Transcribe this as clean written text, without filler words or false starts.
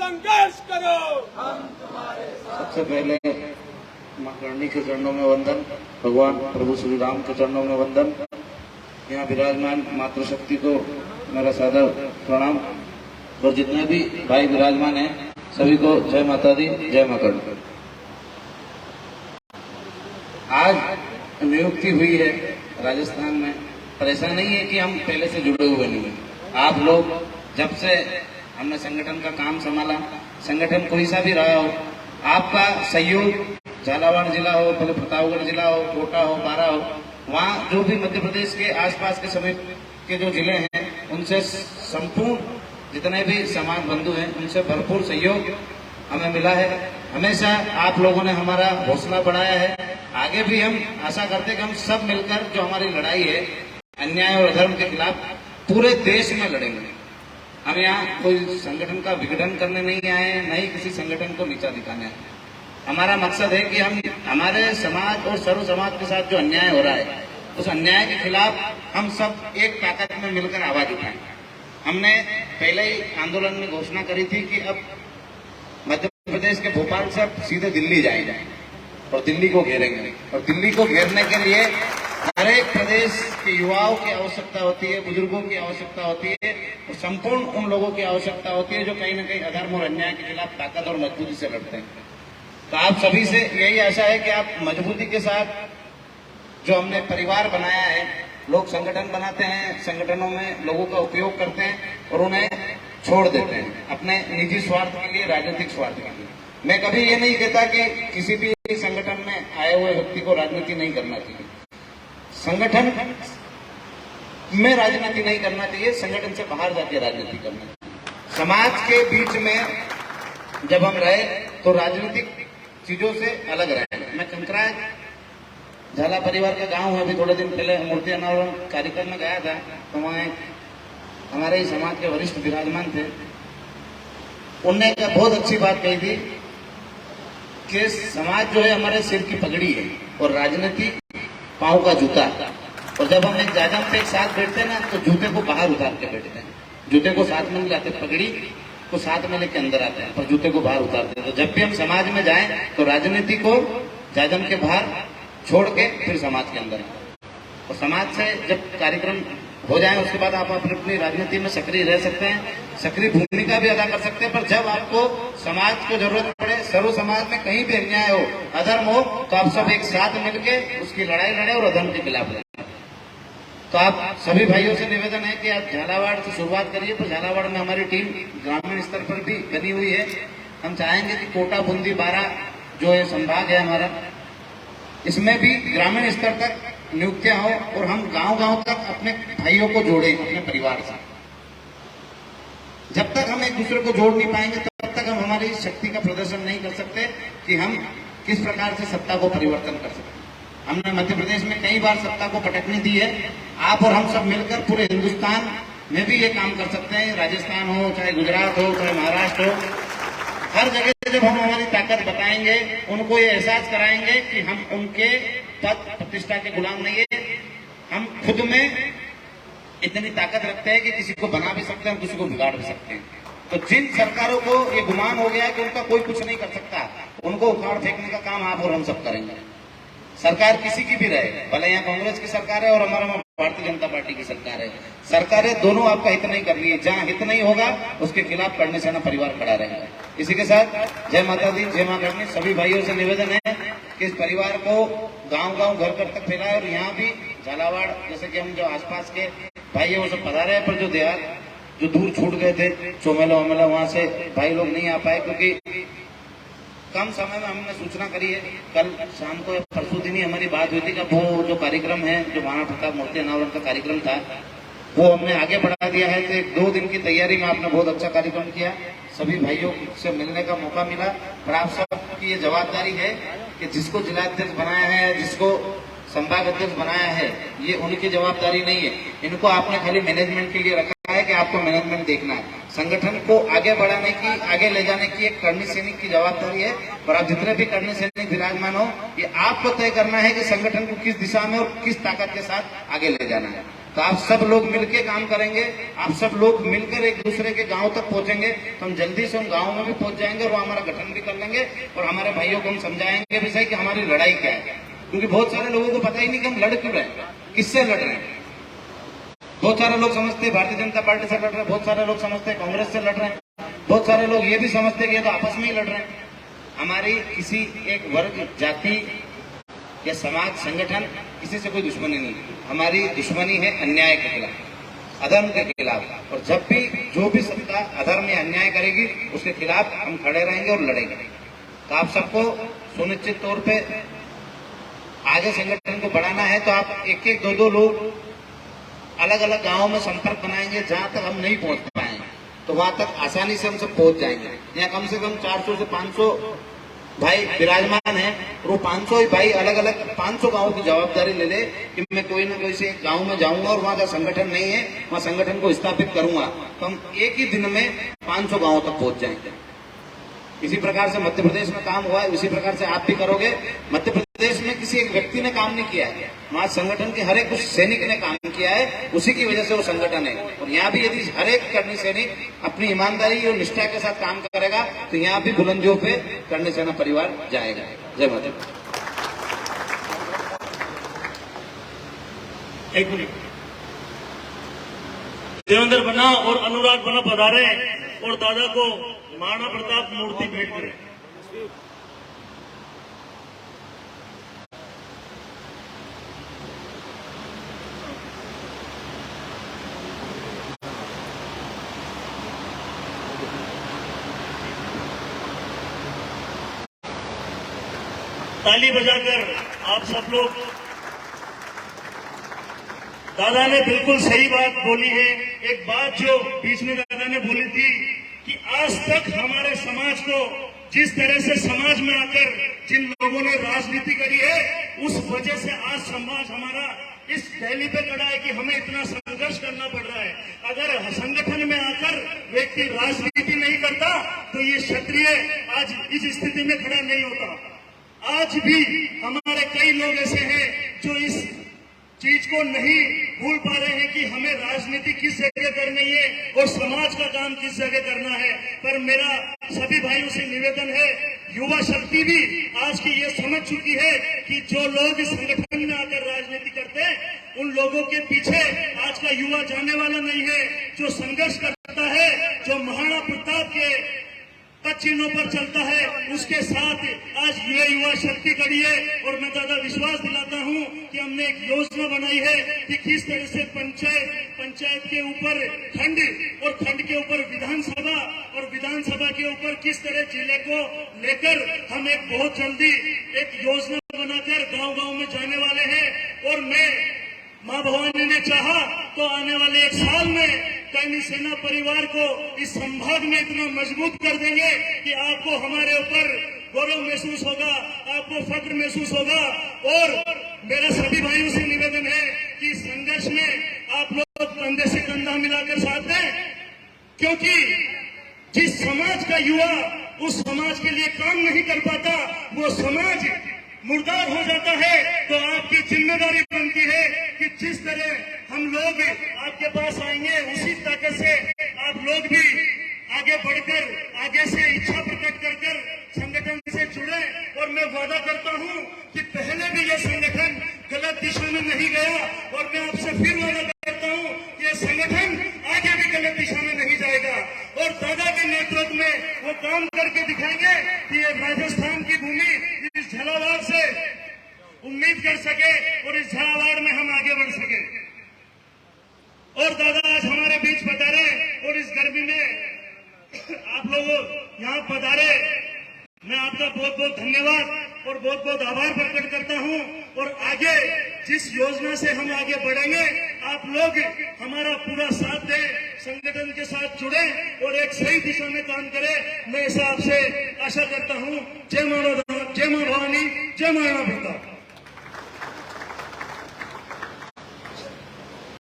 संघर्ष करो। सबसे पहले माँ करणी के चरणों में वंदन, भगवान प्रभु श्री राम के चरणों में वंदन। यहाँ विराजमान मातृशक्ति को मेरा सादर प्रणाम और जितने भी भाई विराजमान हैं सभी को जय माता दी, जय मां करणी। आज नियुक्ति हुई है राजस्थान में, पर ऐसा नहीं है कि हम पहले से जुड़े हुए नहीं हैं। आप लोग जब से हमने संगठन का काम संभाला, संगठन कोई सा भी रहा हो, आपका सहयोग झालावाड़ जिला हो, भले प्रतापगढ़ जिला हो, कोटा हो, बारा हो, वहाँ जो भी मध्य प्रदेश के आसपास के समेत के जो जिले हैं उनसे संपूर्ण जितने भी समाज बंधु हैं उनसे भरपूर सहयोग हमें मिला है। हमेशा आप लोगों ने हमारा हौसला बढ़ाया है। आगे भी हम आशा करते हैं कि हम सब मिलकर जो हमारी लड़ाई है अन्याय और अधर्म के खिलाफ पूरे देश में लड़ेंगे। हम यहाँ कोई संगठन का विघटन करने नहीं आए हैं, नहीं किसी संगठन को नीचा दिखाने आए। हमारा मकसद है कि हम हमारे समाज और सर्व समाज के साथ जो अन्याय हो रहा है उस अन्याय के खिलाफ हम सब एक ताकत में मिलकर आवाज उठाएं। हमने पहले ही आंदोलन में घोषणा करी थी कि अब मध्य प्रदेश के भोपाल से सीधे दिल्ली जाएंगे और दिल्ली को घेरेंगे। और दिल्ली को घेरने के लिए हर एक प्रदेश के युवाओं की आवश्यकता होती है, बुजुर्गों की आवश्यकता होती है और संपूर्ण उन लोगों की आवश्यकता होती है जो कहीं न कहीं अधर्म और अन्याय के खिलाफ ताकत और मजबूती से लड़ते हैं। तो आप सभी से यही आशा है कि आप मजबूती के साथ जो हमने परिवार बनाया है, लोग संगठन बनाते हैं, संगठनों में लोगों का उपयोग करते हैं और उन्हें छोड़ देते हैं अपने निजी स्वार्थ के लिए, राजनीतिक स्वार्थ के लिए। मैं कभी ये नहीं कहता कि किसी भी संगठन में आए हुए व्यक्ति को राजनीति नहीं करना चाहिए, संगठन में राजनीति नहीं करना चाहिए, संगठन से बाहर जाके राजनीति करना चाहिए। समाज के बीच में जब हम रहे तो राजनीतिक चीजों से अलग रहे। मैं कंकराय झाला परिवार का गांव है, अभी थोड़े दिन पहले मूर्ति अनावरण कार्यक्रम में गया था तो वहाँ हमारे ही समाज के वरिष्ठ विराजमान थे। उनने एक बहुत अच्छी बात कही थी कि समाज जो है हमारे सिर की पगड़ी है और राजनीति पांव का जूता। और जब हम एक जाजम पे एक साथ बैठते हैं ना तो जूते को बाहर उतार के बैठते हैं, जूते को साथ में नहीं लाते, पगड़ी को साथ में लेके अंदर आते हैं पर जूते को बाहर उतारते हैं। तो जब भी हम समाज में जाएं तो राजनीति को जाजम के बाहर छोड़ के फिर समाज के अंदर, और समाज से जब कार्यक्रम हो जाए उसके बाद आप अपनी अपनी राजनीति में सक्रिय रह सकते हैं, सक्रिय भूमिका भी अदा कर सकते हैं। पर जब आपको समाज को जरूरत पड़े, सर्व समाज में कहीं भी अन्याय हो, अधर्म हो, तो आप सब एक साथ मिलके उसकी लड़ाई लड़े और अधर्म के खिलाफ लड़े। तो आप सभी भाइयों से निवेदन है कि आप झालावाड़ से शुरुआत करिए। तो झालावाड़ में हमारी टीम ग्रामीण स्तर पर भी बनी हुई है। हम चाहेंगे कि कोटा, बूंदी, बारा जो है संभाग है हमारा, इसमें भी ग्रामीण स्तर तक नियुक्तियां हो और हम गांव-गांव तक अपने भाइयों को जोड़ें अपने परिवार से। जब तक हम एक दूसरे को जोड़ नहीं पाएंगे तब तक हम हमारी शक्ति का प्रदर्शन नहीं कर सकते कि हम किस प्रकार से सत्ता को परिवर्तन कर सकते। हमने मध्य प्रदेश में कई बार सत्ता को पटकने दी है। आप और हम सब मिलकर पूरे हिंदुस्तान में भी ये काम कर सकते हैं, राजस्थान हो, चाहे गुजरात हो, चाहे महाराष्ट्र हो, हर जगह जब हम हमारी ताकत बताएंगे, उनको ये एहसास कराएंगे कि हम उनके पद प्रतिष्ठा के गुलाम नहीं है, हम खुद में इतनी ताकत रखते हैं कि किसी को बना भी सकते हैं, किसी को बिगाड़ भी सकते हैं। तो जिन सरकारों को ये गुमान हो गया है कि उनका कोई कुछ नहीं कर सकता, उनको उखाड़ फेंकने का काम आप और हम सब करेंगे। सरकार किसी की भी रहे, भले यहाँ कांग्रेस की सरकार है और हमारा भारतीय जनता पार्टी की सरकार है, सरकारें दोनों आपका हित नहीं कर रही है। जहाँ हित नहीं होगा उसके खिलाफ करणी सेना परिवार खड़ा रहेगा। इसी के साथ जय माता दी, जय मां करणी। सभी भाइयों से निवेदन है कि इस परिवार को गांव-गांव, घर-घर तक फैलाए और यहाँ भी झालावाड़ जैसे कि हम जो आसपास के भाई है वो सब पधारे हैं, पर जो देहात जो दूर छूट गए थे, चोमेला वोमेला, वहां से भाई लोग नहीं आ पाए क्योंकि कम समय में हमने सूचना करी है। कल शाम को परसों दिन ही हमारी बात हुई थी कि वो जो कार्यक्रम है, जो महाराणा प्रताप मूर्ति अनावरण का कार्यक्रम था, वो हमने आगे बढ़ा दिया है। तो 2 दिन की तैयारी में आपने बहुत अच्छा कार्यक्रम किया, सभी भाइयों से मिलने का मौका मिला। पर आप सबकी ये जवाबदारी है कि जिसको जिलाध्यक्ष बनाया है, जिसको संभाग अध्यक्ष बनाया है, ये उनकी जवाबदारी नहीं है। इनको आपने खाली मैनेजमेंट के लिए रखा है कि आपको मैनेजमेंट देखना है। संगठन को आगे बढ़ाने की, आगे ले जाने की एक करणी सैनिक की जवाबदारी है। पर आप जितने भी करणी सैनिक विराजमान हो, ये आपको तय करना है कि संगठन को किस दिशा में और किस ताकत के साथ आगे ले जाना है। तो आप सब लोग मिलकर काम करेंगे, आप सब लोग मिलकर एक दूसरे के गांव तक पहुंचेंगे तो हम जल्दी से हम गांव में भी पहुंच जाएंगे और वो हमारा गठन भी कर लेंगे और हमारे भाइयों को हम समझाएंगे भी सही कि हमारी लड़ाई क्या है। क्योंकि बहुत सारे लोगों को पता ही नहीं कि हम लड़ क्यों रहे हैं, किससे लड़ रहे हैं। बहुत सारे लोग समझते हैं भारतीय जनता पार्टी से लड़ रहे हैं, बहुत सारे लोग समझते हैं कांग्रेस से लड़ रहे हैं, बहुत सारे लोग ये भी समझते हैं कि ये तो आपस में ही लड़ रहे हैं। हमारी किसी एक वर्ग, जाति या समाज, संगठन, किसी से कोई दुश्मनी नहीं है। हमारी दुश्मनी है अन्याय के खिलाफ, अधर्म के खिलाफ। और जब भी जो भी सत्ता अधर्म या अन्याय करेगी उसके खिलाफ हम खड़े रहेंगे और लड़ेंगे। तो आप सबको सुनिश्चित तौर पे आगे संगठन को बढ़ाना है तो आप एक एक दो दो लोग अलग अलग गांवों में संपर्क बनाएंगे। जहां तक हम नहीं पहुंच पाए तो वहां तक आसानी से हम सब पहुंच जाएंगे। यहाँ कम से कम 400 से 500 भाई विराजमान है और वो 500 ही भाई अलग अलग 500 गांवों की जवाबदारी ले ले कि मैं कोई ना कोई से गांव में जाऊंगा और वहां का संगठन नहीं है वहां संगठन को स्थापित करूंगा। तो हम एक ही दिन में 500 गांवों तक पहुंच जाएंगे। इसी प्रकार से मध्य प्रदेश में काम हुआ है, उसी प्रकार से आप भी करोगे। मध्य प्रदेश में किसी एक व्यक्ति ने काम नहीं किया है, वहां संगठन के हर एक उस सैनिक ने काम किया है, उसी की वजह से वो संगठन है। और यहाँ भी यदि हर एक करनी सैनिक अपनी ईमानदारी और निष्ठा के साथ काम करेगा तो यहाँ भी बुलंदियों पे करनी सेना परिवार जाएगा। जय माता। एक मिनट, देवेंद्र बना और अनुराग बना पधारे और दादा को महाराणा प्रताप मूर्ति भेंट करें। ताली बजाकर आप सब लोग, दादा ने बिल्कुल सही बात बोली है। एक बात जो बीच में दादा ने बोली थी कि आज तक हमारे समाज को जिस तरह से समाज में आकर जिन लोगों ने राजनीति करी है उस वजह से आज समाज हमारा इस पहली पे खड़ा है कि हमें इतना संघर्ष करना पड़ रहा है। अगर संगठन में आकर व्यक्ति राजनीति नहीं करता तो ये क्षत्रिय आज इस स्थिति में खड़ा नहीं होता। आज भी हमारे कई लोग ऐसे हैं जो इस चीज को नहीं भूल पा रहे हैं कि हमें राजनीति किस जगह करनी है और समाज का काम किस जगह करना है। पर मेरा सभी भाइयों से निवेदन है, युवा शक्ति भी आज की ये समझ चुकी है कि जो लोग इस संगठन में आकर राजनीति करते हैं उन लोगों के पीछे आज का युवा जाने वाला नहीं है। जो संघर्ष करता है, जो महाराणा प्रताप के चिन्हों पर चलता है, उसके साथ आज ये युवा शक्ति खड़ी है। और मैं ज्यादा विश्वास दिलाता हूं कि हमने एक योजना बनाई है कि किस तरह से पंचायत के ऊपर खंड और खंड के ऊपर विधानसभा और विधानसभा के ऊपर किस तरह जिले को लेकर हम एक बहुत जल्दी एक योजना बनाकर गांव-गांव में जाने वाले हैं। और मैं मां भवानी ने चाहा तो आने वाले एक साल में सैनिक सेना परिवार को इस संभाग में इतना मजबूत कर देंगे कि आपको हमारे ऊपर गौरव महसूस होगा, आपको फक्र महसूस होगा। और मेरा सभी भाइयों से निवेदन है कि संघर्ष में आप लोग कंधे से कंधा मिलाकर साथ दें, क्योंकि जिस समाज का युवा उस समाज के लिए काम नहीं कर पाता वो समाज मुर्दार हो जाता है। तो आपकी जिम्मेदारी बनती है कि जिस तरह हम लोग आपके पास आएंगे उसी ताकत से आप लोग भी आगे बढ़कर आगे से इच्छा प्रकट कर संगठन से जुड़े। और मैं वादा करता हूं कि पहले भी यह संगठन गलत दिशा में नहीं गया और मैं आपसे फिर वादा करता हूं कि यह संगठन आगे भी गलत दिशा में नहीं जाएगा। और दादा के नेतृत्व में वो काम करके दिखाएंगे कि ये राजस्थान की भूमि इस झालावाड़ से उम्मीद कर सके और इस झालावाड़ में हम आगे बढ़ सके। और दादा आज हमारे बीच पधारे और इस गर्मी में आप लोग यहाँ पधारे, मैं आपका बहुत बहुत धन्यवाद और बहुत बहुत आभार प्रकट करता हूँ। और आगे जिस योजना से हम आगे बढ़ेंगे आप लोग हमारा पूरा साथ दें, संगठन के साथ जुड़े और एक सही दिशा में काम करें। मैं ऐसा आपसे आशा करता हूँ। जय मां भवानी, जय महाराणा प्रताप।